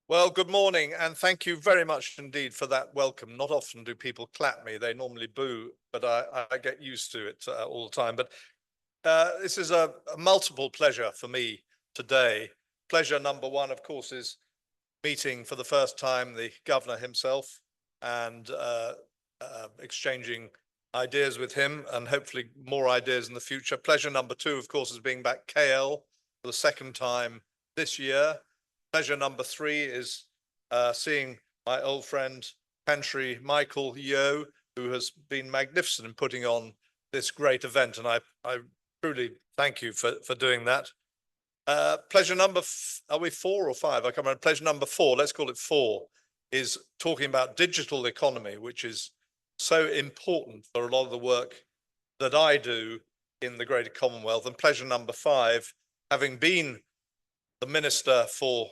Well, good morning, and thank you very much indeed for that welcome. Not often do people clap me, they normally boo, but I get used to it all the time. But this is a multiple pleasure for me today. Pleasure number one, of course, is meeting for the first time the governor himself and exchanging ideas with him and hopefully more ideas in the future. Pleasure number two, of course, is being back KL for the second time this year. Pleasure number three is seeing my old friend, Pantry Michael Yeo, who has been magnificent in putting on this great event. And I truly thank you for doing that. Pleasure number, are we four or five? I can't remember. Pleasure number four, let's call it four, is talking about digital economy, which is so important for a lot of the work that I do in the Greater Commonwealth. And pleasure number five, having been the Minister for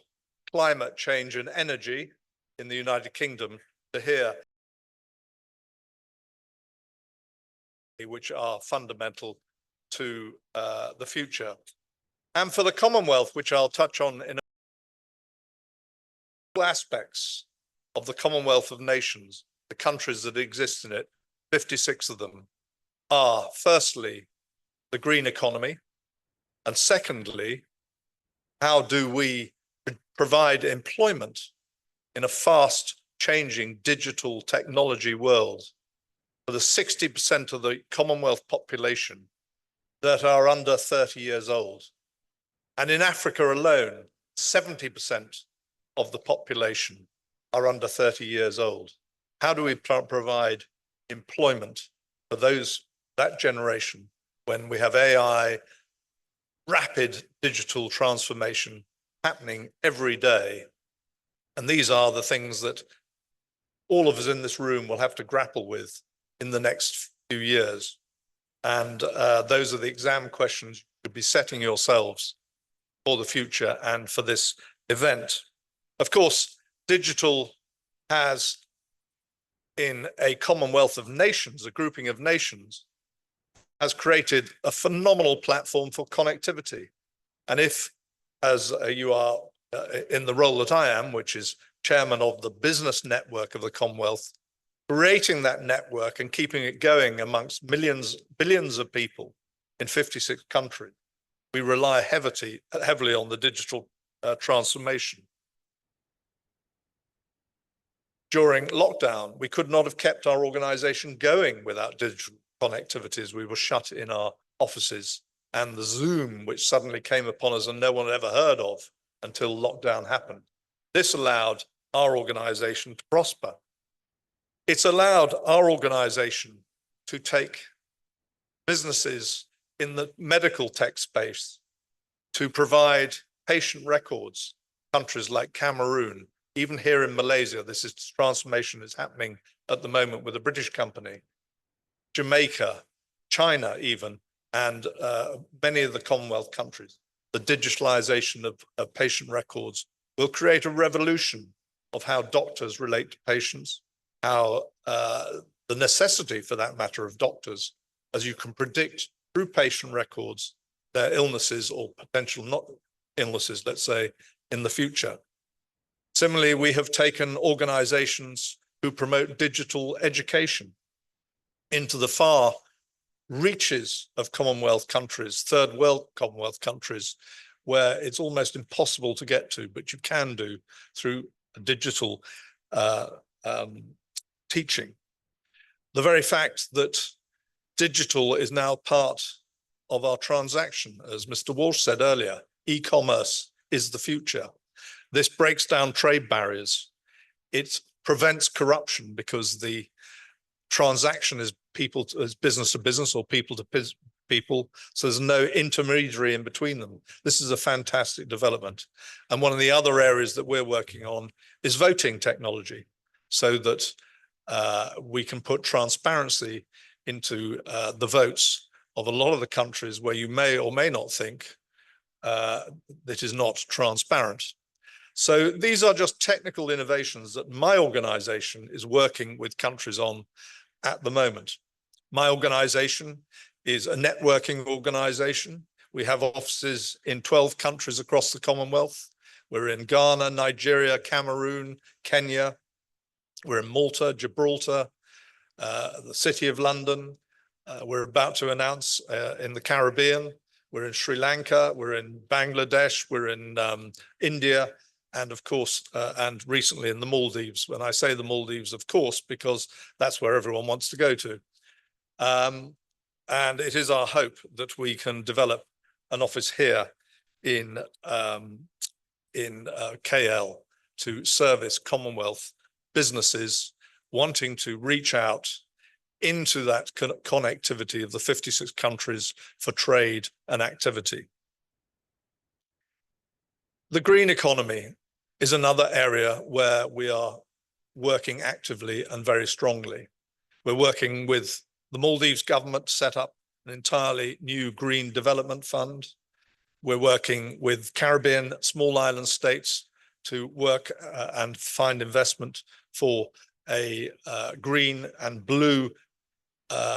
Climate Change and Energy in the United Kingdom, to hear which are fundamental to the future. And for the Commonwealth, which I'll touch on in aspects of the Commonwealth of Nations, the countries that exist in it, 56 of them, are firstly the green economy, and secondly, how do we provide employment in a fast changing digital technology world for the 60% of the Commonwealth population that are under 30 years old. And in Africa alone, 70% of the population are under 30 years old. How do we provide employment for that generation when we have AI, rapid digital transformation happening every day? And these are the things that all of us in this room will have to grapple with in the next few years. And those are the exam questions you should be setting yourselves for the future and for this event. Of course, digital has, in a Commonwealth of Nations, a grouping of nations, has created a phenomenal platform for connectivity. And if, as you are in the role that I am, which is chairman of the business network of the Commonwealth, creating that network and keeping it going amongst billions of people in 56 countries, we rely heavily on the digital transformation. During lockdown, we could not have kept our organization going without digital connectivity, as we were shut in our offices, and the Zoom, which suddenly came upon us and no one had ever heard of until lockdown happened. This allowed our organization to prosper. It's allowed our organization to take businesses in the medical tech space to provide patient records. Countries like Cameroon, even here in Malaysia, this transformation is happening at the moment with a British company. Jamaica, China even, and many of the Commonwealth countries. The digitalization of patient records will create a revolution of how doctors relate to patients, how the necessity, for that matter, of doctors, as you can predict through patient records, their illnesses or potential not illnesses, let's say, in the future. Similarly, we have taken organizations who promote digital education into the far reaches of Commonwealth countries, third world Commonwealth countries, where it's almost impossible to get to, but you can do through digital teaching. The very fact that digital is now part of our transaction, as Mr. Walsh said earlier, e-commerce is the future. This breaks down trade barriers. It prevents corruption because the transaction is business to business or people to people, so there's no intermediary in between them. This is a fantastic development. And one of the other areas that we're working on is voting technology, so that we can put transparency into the votes of a lot of the countries where you may or may not think that is not transparent. So these are just technical innovations that my organization is working with countries on at the moment. My organization is a networking organization. We have offices in 12 countries across the Commonwealth. We're in Ghana, Nigeria, Cameroon, Kenya. We're in Malta, Gibraltar, the City of London. We're about to announce in the Caribbean. We're in Sri Lanka. We're in Bangladesh. We're in India. And of course, and recently in the Maldives. When I say the Maldives, of course, because that's where everyone wants to go to. And it is our hope that we can develop an office here in KL to service Commonwealth businesses wanting to reach out into that connectivity of the 56 countries for trade and activity. The green economy is another area where we are working actively and very strongly. We're working with the Maldives government to set up an entirely new green development fund. We're working with Caribbean small island states to work and find investment for a green and blue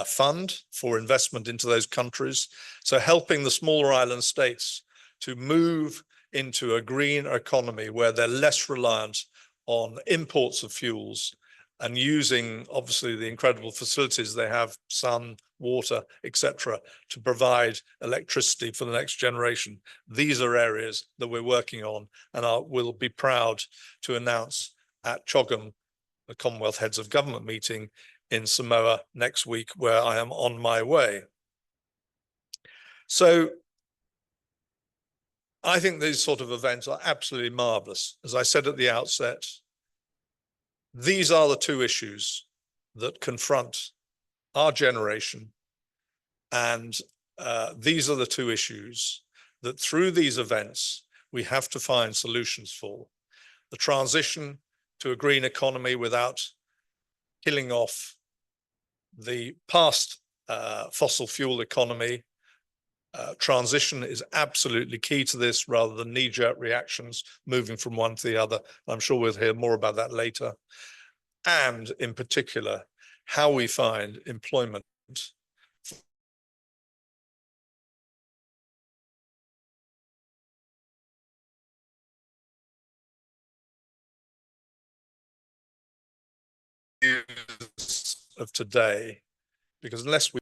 fund for investment into those countries. So helping the smaller island states to move into a green economy where they're less reliant on imports of fuels and using obviously the incredible facilities they have, sun, water, etc., to provide electricity for the next generation. These are areas that we're working on, and we'll be proud to announce at CHOGM, the Commonwealth Heads of Government meeting in Samoa next week, where I am on my way. So I think these sort of events are absolutely marvelous. As I said at the outset, these are the two issues that confront our generation. And these are the two issues that through these events, we have to find solutions for. The transition to a green economy without killing off the past fossil fuel economy. Transition is absolutely key to this rather than knee-jerk reactions moving from one to the other. I'm sure we'll hear more about that later. And in particular, how we find employment of today, because unless we